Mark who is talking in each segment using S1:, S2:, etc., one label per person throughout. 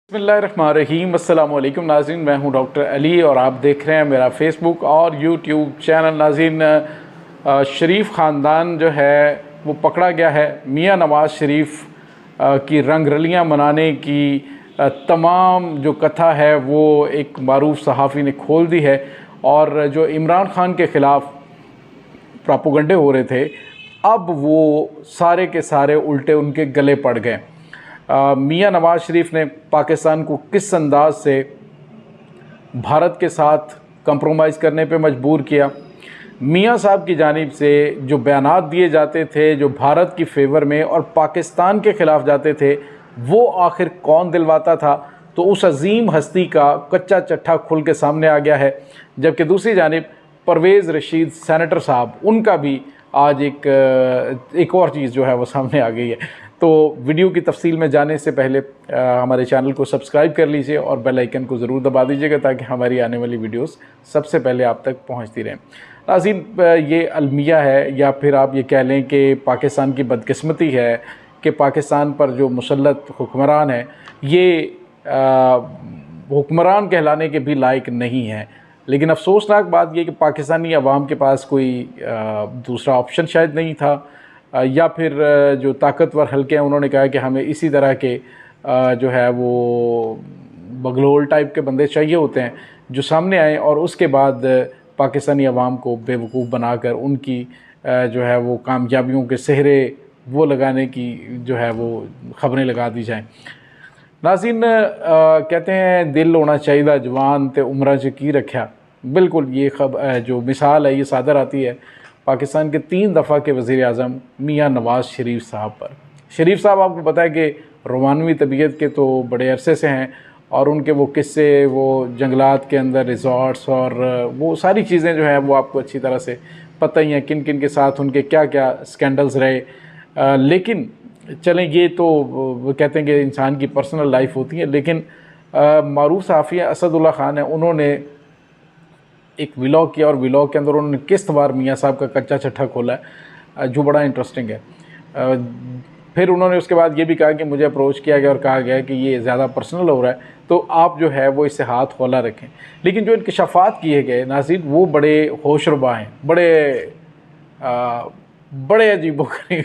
S1: बिस्मिल्लाहिर्रहमानिर्रहीम। अस्सलाम वालेकुम नाज़रीन, मैं हूं डॉक्टर अली और आप देख रहे हैं मेरा फेसबुक और यूट्यूब चैनल। नाज़रीन, शरीफ ख़ानदान जो है वो पकड़ा गया है। मियाँ नवाज़ शरीफ की रंगरलियां मनाने की तमाम जो कथा है वो एक मारूफ सहाफ़ी ने खोल दी है। और जो इमरान ख़ान के ख़िलाफ़ प्रोपेगेंडे हो रहे थे, अब वो सारे के सारे उल्टे उनके गले पड़ गए। मियाँ नवाज़ शरीफ ने पाकिस्तान को किस अंदाज से भारत के साथ कंप्रोमाइज़ करने पे मजबूर किया। मियाँ साहब की जानिब से जो बयानात दिए जाते थे जो भारत की फेवर में और पाकिस्तान के ख़िलाफ़ जाते थे, वो आखिर कौन दिलवाता था। तो उस अजीम हस्ती का कच्चा चट्ठा खुल के सामने आ गया है। जबकि दूसरी जानिब परवेज़ रशीद सेनेटर साहब, उनका भी आज एक और चीज़ जो है वो सामने आ गई है। तो वीडियो की तफसील में जाने से पहले हमारे चैनल को सब्सक्राइब कर लीजिए और बेल आइकन को ज़रूर दबा दीजिएगा ताकि हमारी आने वाली वीडियोस सबसे पहले आप तक पहुंचती रहें। नाज़रीन, ये अलमिया है या फिर आप ये कह लें कि पाकिस्तान की बदकिस्मती है कि पाकिस्तान पर जो मुसल्लत हुक्मरान है ये हुक्मरान कहलाने के भी लायक नहीं है। लेकिन अफसोसनाक बात यह कि पाकिस्तानी अवाम के पास कोई दूसरा ऑप्शन शायद नहीं था, या फिर जो ताकतवर हल्के हैं उन्होंने कहा कि हमें इसी तरह के जो है वो बगलोल टाइप के बंदे चाहिए होते हैं जो सामने आए और उसके बाद पाकिस्तानी अवाम को बेवकूफ़ बनाकर उनकी जो है वो कामयाबियों के सेहरे वो लगाने की जो है वो ख़बरें लगा दी जाएं। नाज़रीन, कहते हैं दिल होना चाहिए जवान ते उम्र च की रखा। बिल्कुल ये जो मिसाल है ये सादर आती है पाकिस्तान के 3 दफ़ा के वज़ीर आज़म मियाँ नवाज़ शरीफ साहब पर। शरीफ साहब आपको पता है कि रोमानवी तबीयत के तो बड़े अरसे से हैं और उनके वो किस्से, वो जंगलात के अंदर रिज़ॉर्ट्स और वो सारी चीज़ें जो हैं वो आपको अच्छी तरह से पता ही हैं किन किन के साथ उनके क्या क्या स्कैंडल्स रहे। लेकिन चलें, ये तो वो कहते हैं कि इंसान की पर्सनल लाइफ होती है। लेकिन मारूफ सहाफ़ी असदुल्ला ख़ान है, उन्होंने एक व्लॉग किया और व्लॉग के अंदर उन्होंने किस्तवार मियाँ साहब का कच्चा चट्ठा खोला है जो बड़ा इंटरेस्टिंग है। फिर उन्होंने उसके बाद ये भी कहा कि मुझे अप्रोच किया गया और कहा गया कि ये ज़्यादा पर्सनल हो रहा है तो आप जो है वो इससे हाथ हौला रखें। लेकिन जो इंकशाफात किए गए नाज़रीन वो बड़े होशरुबा हैं, बड़े अजीब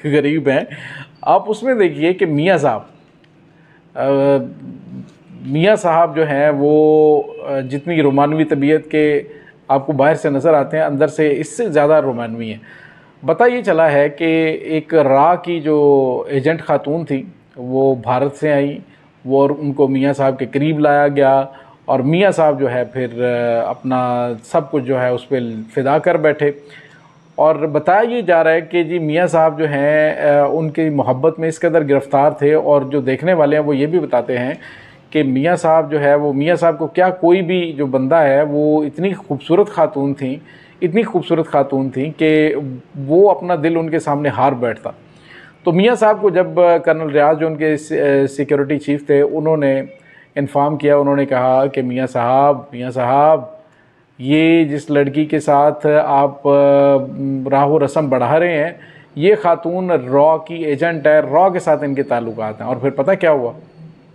S1: गरीब हैं। आप उसमें देखिए कि मियाँ साहब जो हैं वो जितनी रोमानवी तबीयत के आपको बाहर से नज़र आते हैं, अंदर से इससे ज़्यादा रोमानवी हैं। पता ये चला है कि एक रा की जो एजेंट खातून थी वो भारत से आई, वो और उनको मियाँ साहब के करीब लाया गया और मियाँ साहब जो है फिर अपना सब कुछ जो है उस पर फ़िदा कर बैठे। और बताया ये जा रहा है कि जी मियाँ साहब जो हैं उनकी मोहब्बत में इस कदर गिरफ़्तार थे और जो देखने वाले हैं वो ये भी बताते हैं कि मियाँ साहब जो है वो मियाँ साहब को क्या कोई भी जो बंदा है वो इतनी खूबसूरत खातून थी कि वो अपना दिल उनके सामने हार बैठता। तो मियाँ साहब को जब कर्नल रियाज जो उनके सिक्योरिटी चीफ थे उन्होंने इन्फॉर्म किया, उन्होंने कहा कि मियाँ साहब ये जिस लड़की के साथ आप राहो रस्म बढ़ा रहे हैं ये खातून रॉ की एजेंट है, रॉ के साथ इनके ताल्लुकात हैं। और फिर पता क्या हुआ,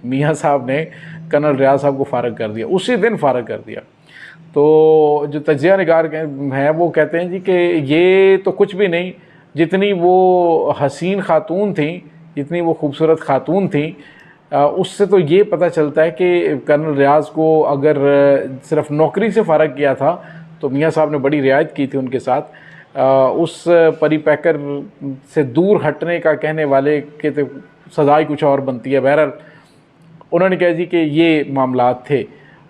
S1: मियाँ साहब ने कर्नल रियाज साहब को फ़ारग कर दिया, उसी दिन फ़ारग कर दिया। तो जो तजिया निगार हैं वो कहते हैं जी कि ये तो कुछ भी नहीं, जितनी वो हसीन खातून थी, जितनी वो खूबसूरत खातून थी, उससे तो ये पता चलता है कि कर्नल रियाज को अगर सिर्फ नौकरी से फ़ारग किया था तो मियाँ साहब ने बड़ी रियायत की थी उनके साथ। उस परी पैकर से दूर हटने का कहने वाले के तो सज़ा ही कुछ और बनती है। बहरहाल उन्होंने कहा जी कि ये मामलात थे।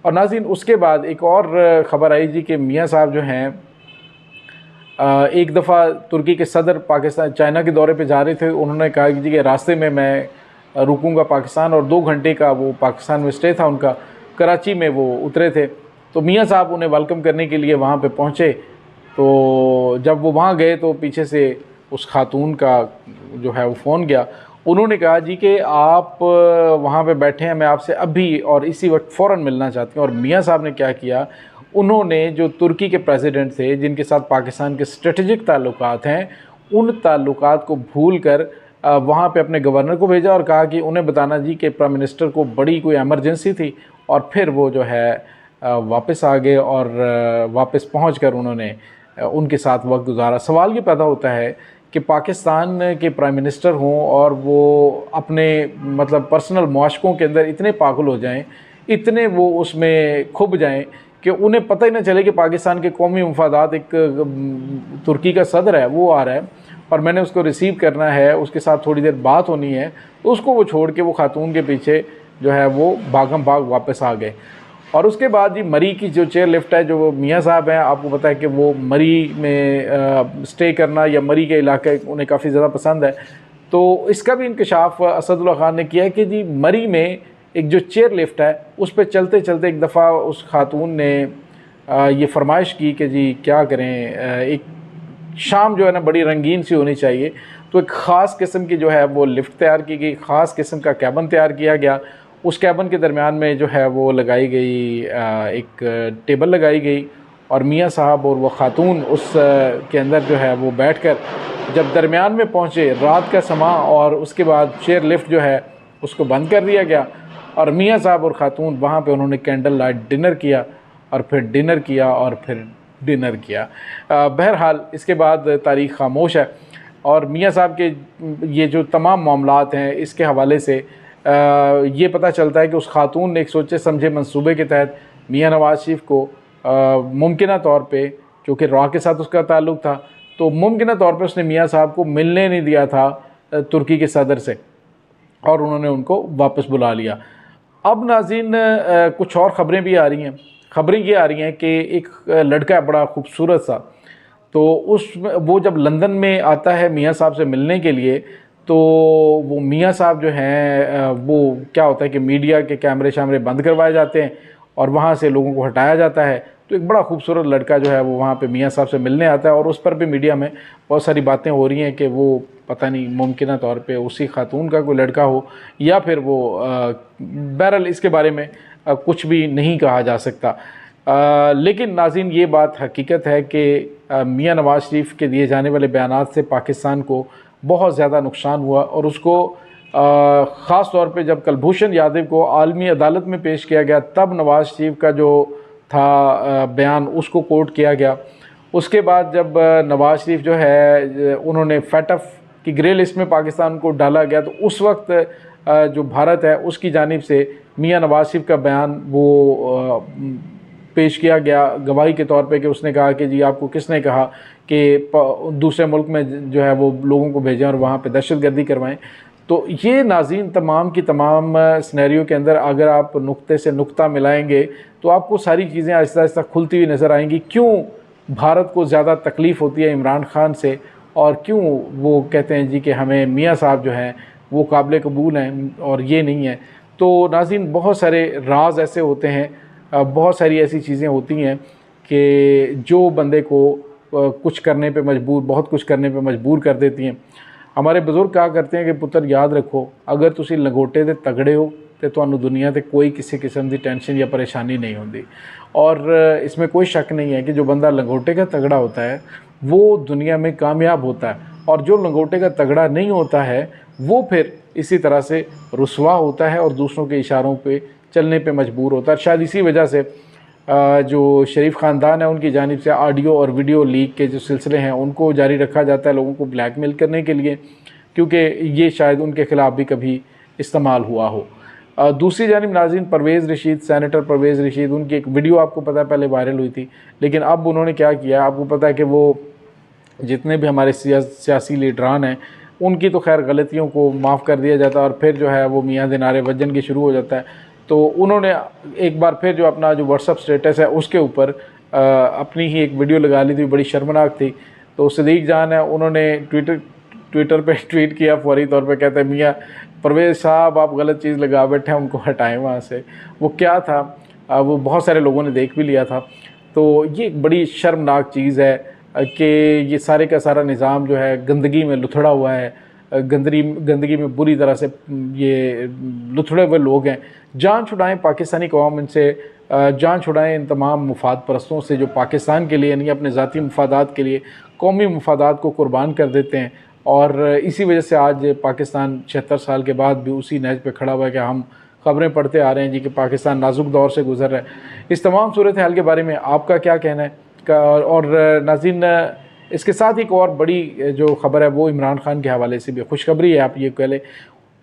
S1: और नाज़रीन, उसके बाद एक और ख़बर आई जी कि मियाँ साहब जो हैं एक दफ़ा तुर्की के सदर पाकिस्तान चाइना के दौरे पे जा रहे थे। उन्होंने कहा कि जी कि रास्ते में मैं रुकूंगा पाकिस्तान, और 2 घंटे का वो पाकिस्तान में स्टे था उनका। कराची में वो उतरे थे तो मियाँ साहब उन्हें वेलकम करने के लिए वहाँ पे पहुँचे। तो जब वो वहाँ गए तो पीछे से उस खातून का जो है वो फ़ोन गया। उन्होंने कहा जी कि आप वहाँ पे बैठे हैं, मैं आपसे अभी और इसी वक्त फ़ौरन मिलना चाहती हूँ। और मियाँ साहब ने क्या किया, उन्होंने जो तुर्की के प्रेसिडेंट थे जिनके साथ पाकिस्तान के स्ट्रेटजिक ताल्लुकात हैं, उन ताल्लुकात को भूल कर वहाँ पे अपने गवर्नर को भेजा और कहा कि उन्हें बताना जी कि प्राइम मिनिस्टर को बड़ी कोई एमरजेंसी थी, और फिर वो जो है वापस आ गए और वापस पहुंचकर उन्होंने उनके साथ वक्त गुजारा। सवाल ये पैदा होता है कि पाकिस्तान के प्राइम मिनिस्टर हों और वो अपने मतलब पर्सनल मुआशकों के अंदर इतने पागल हो जाएं, इतने वो उसमें खुब जाएं कि उन्हें पता ही ना चले कि पाकिस्तान के कौमी मफादात, एक तुर्की का सदर है वो आ रहा है और मैंने उसको रिसीव करना है, उसके साथ थोड़ी देर बात होनी है, तो उसको वो छोड़ के वो खातून के पीछे जो है वो भागम भाग वापस आ गए। और उसके बाद जी मरी की जो चेयर लिफ्ट है, जो मियाँ साहब हैं, आपको पता है कि वो मरी में स्टे करना या मरी के इलाके उन्हें काफ़ी ज़्यादा पसंद है। तो इसका भी इंकशाफ असदुल्ला खान ने किया कि जी मरी में एक जो चेयर लिफ्ट है उस पर चलते चलते एक दफ़ा उस खातून ने ये फरमाइश की कि जी क्या करें, एक शाम जो है ना बड़ी रंगीन सी होनी चाहिए। तो एक ख़ास किस्म की जो है वो लिफ्ट तैयार की गई, ख़ास किस्म का कैबिन तैयार किया गया। उस कैबिन के दरमियान में जो है वो लगाई गई एक टेबल लगाई गई और मियाँ साहब और वो ख़ातून उस के अंदर जो है वो बैठकर जब दरमियान में पहुँचे, रात का समा, और उसके बाद चेयर लिफ्ट जो है उसको बंद कर दिया गया और मियाँ साहब और ख़ातून वहाँ पे उन्होंने कैंडल लाइट डिनर किया और फिर डिनर किया और फिर डिनर किया। बहरहाल इसके बाद तारीख़ खामोश है और मियाँ साहब के ये जो तमाम मामलात हैं इसके हवाले से ये पता चलता है कि उस खातून ने एक सोचे समझे मंसूबे के तहत मियाँ नवाज़ शरीफ को मुमकिना तौर पे, क्योंकि रॉ के साथ उसका ताल्लुक़ था, तो मुमकिना तौर पे उसने मियाँ साहब को मिलने नहीं दिया था तुर्की के सदर से और उन्होंने उनको वापस बुला लिया। अब नाज़रीन कुछ और ख़बरें भी आ रही हैं। ख़बरें ये आ रही हैं कि एक लड़का है बड़ा खूबसूरत सा, तो वो जब लंदन में आता है मियाँ साहब से मिलने के लिए, तो वो मियाँ साहब जो हैं वो क्या होता है कि मीडिया के कैमरे शैमरे बंद करवाए जाते हैं और वहाँ से लोगों को हटाया जाता है। तो एक बड़ा खूबसूरत लड़का जो है वो वहाँ पे मियाँ साहब से मिलने आता है और उस पर भी मीडिया में बहुत सारी बातें हो रही हैं कि वो पता नहीं मुमकिन तौर पे उसी खातून का कोई लड़का हो या फिर वो बहरहाल इसके बारे में कुछ भी नहीं कहा जा सकता। लेकिन नाज़रीन ये बात हकीकत है कि मियाँ नवाज़ शरीफ के दिए जाने वाले बयानात से पाकिस्तान को बहुत ज़्यादा नुकसान हुआ और उसको ख़ास तौर पे जब कुलभूषण यादव को आलमी अदालत में पेश किया गया तब नवाज़ शरीफ का जो था बयान उसको कोट किया गया। उसके बाद जब नवाज़ शरीफ जो है उन्होंने फैटफ की ग्रे लिस्ट में पाकिस्तान को डाला गया, तो उस वक्त जो भारत है उसकी जानिब से मियाँ नवाज़ शरीफ का बयान वो पेश किया गया गवाही के तौर पे कि उसने कहा कि जी आपको किसने कहा कि दूसरे मुल्क में जो है वो लोगों को भेजें और वहाँ पे दहशतगर्दी करवाएं। तो ये नाज़रीन तमाम की तमाम सिनेरियो के अंदर अगर आप नुक्ते से नुक्ता मिलाएंगे तो आपको सारी चीज़ें आहिस्ता आहिस्ता खुलती हुई नज़र आएंगी। क्यों भारत को ज़्यादा तकलीफ़ होती है इमरान खान से और क्यों वो कहते हैं जी कि हमें मियाँ साहब जो हैं वो काबिल कबूल हैं और ये नहीं है। तो नाज़रीन बहुत सारे राज ऐसे होते हैं, बहुत सारी ऐसी चीज़ें होती हैं कि जो बंदे को कुछ करने पे मजबूर, बहुत कुछ करने पे मजबूर कर देती हैं। हमारे बुज़ुर्ग कहा करते हैं कि पुत्र याद रखो, अगर तुसी लंगोटे दे तगड़े हो तो तुहानू दुनिया ते कोई किसी किस्म की टेंशन या परेशानी नहीं होती। और इसमें कोई शक नहीं है कि जो बंदा लंगोटे का तगड़ा होता है वो दुनिया में कामयाब होता है और जो लंगोटे का तगड़ा नहीं होता है वो फिर इसी तरह से रुसवा होता है और दूसरों के इशारों पे चलने पे मजबूर होता है। शायद इसी वजह से जो शरीफ ख़ानदान है उनकी जानिब से ऑडियो और वीडियो लीक के जो सिलसिले हैं उनको जारी रखा जाता है लोगों को ब्लैकमेल करने के लिए, क्योंकि ये शायद उनके ख़िलाफ़ भी कभी इस्तेमाल हुआ हो। दूसरी जानिब नाज़रीन परवेज़ रशीद, सेनेटर परवेज़ रशीद, उनकी एक वीडियो आपको पता है पहले वायरल हुई थी, लेकिन अब उन्होंने क्या किया आपको पता है कि वो जितने भी हमारे सियासी लीडरान हैं उनकी तो खैर गलतियों को माफ़ कर दिया जाता है और फिर जो है वो मियाँ दिनारे वजन की शुरू हो जाता है। तो उन्होंने एक बार फिर जो अपना जो व्हाट्सअप स्टेटस है उसके ऊपर अपनी ही एक वीडियो लगा ली थी, बड़ी शर्मनाक थी। तो सदीक जान है उन्होंने ट्विटर पे ट्वीट किया फौरी तौर पे, कहते हैं मियाँ परवेज़ साहब आप गलत चीज़ लगा बैठे हैं, उनको हटाएं वहाँ से। वो क्या था वो बहुत सारे लोगों ने देख भी लिया था। तो ये एक बड़ी शर्मनाक चीज़ है कि ये सारे का सारा निज़ाम जो है गंदगी में लुथड़ा हुआ है, गंदगी में बुरी तरह से ये लुथड़े हुए लोग हैं। जान छुड़ाएं पाकिस्तानी कौम इनसे, जान छुड़ाएं इन तमाम मुफाद परस्तों से जो पाकिस्तान के लिए नहीं अपने ज़ाती मुफादात के लिए कौमी मुफादात को कुर्बान कर देते हैं। और इसी वजह से आज पाकिस्तान 76 साल के बाद भी उसी नहज पे खड़ा हुआ है कि हम ख़बरें पढ़ते आ रहे हैं जी कि पाकिस्तान नाजुक दौर से गुजर रहा है। इस तमाम सूरत हाल के बारे में आपका क्या कहना है? और नाज़रीन, इसके साथ एक और बड़ी जो ख़बर है वो इमरान खान के हवाले से भी खुशखबरी है। आप ये कह लें,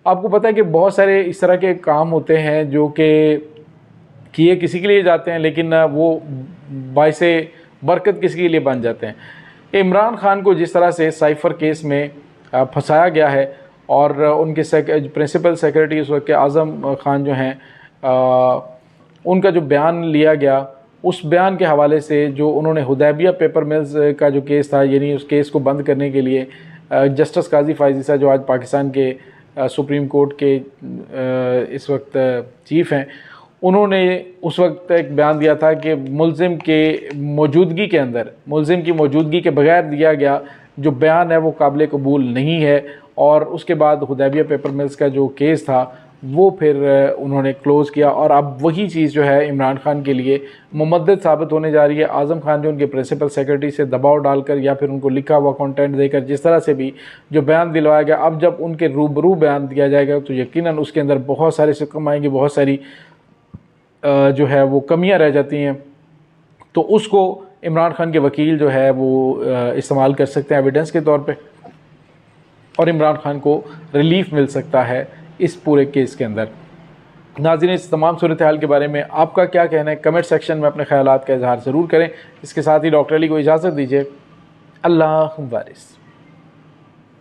S1: आपको पता है कि बहुत सारे इस तरह के काम होते हैं जो कि किए किसी के लिए जाते हैं लेकिन वो बाइसे बरकत किसी के लिए बन जाते हैं। इमरान खान को जिस तरह से साइफ़र केस में फंसाया गया है और उनके प्रिंसिपल सेक्रेटरी उस वक्त के आज़म खान जो हैं, उनका जो बयान लिया गया, उस बयान के हवाले से जो उन्होंने हुदैबिया पेपर मिल्स का जो केस था, यानी उस केस को बंद करने के लिए जस्टिस काजी फायज़ ईसा जो आज पाकिस्तान के सुप्रीम कोर्ट के इस वक्त चीफ़ हैं, उन्होंने उस वक्त एक बयान दिया था कि मुल्ज़िम के मौजूदगी के अंदर, मुल्ज़िम की मौजूदगी के बगैर दिया गया जो बयान है वो काबिल कबूल नहीं है। और उसके बाद हुदैबिया पेपर मिल्स का जो केस था वो फिर उन्होंने क्लोज़ किया और अब वही चीज़ जो है इमरान खान के लिए मुमद्दद साबित होने जा रही है। आज़म खान जो उनके प्रिंसिपल सेक्रेटरी से दबाव डालकर या फिर उनको लिखा हुआ कंटेंट देकर जिस तरह से भी जो बयान दिलवाया गया, अब जब उनके रूबरू बयान दिया जाएगा तो यकीनन उसके अंदर बहुत सारे सिक्कम आएंगे, बहुत सारी जो है वो कमियां रह जाती हैं, तो उसको इमरान खान के वकील जो है वो इस्तेमाल कर सकते हैं एविडेंस के तौर पे और इमरान खान को रिलीफ मिल सकता है इस पूरे केस के अंदर। नाज़रीन, इस तमाम सूरत हाल के बारे में आपका क्या कहना है? कमेंट सेक्शन में अपने ख्यालात का इजहार ज़रूर करें। इसके साथ ही डॉक्टर अली को इजाज़त दीजिए। अल्लाह वारिस।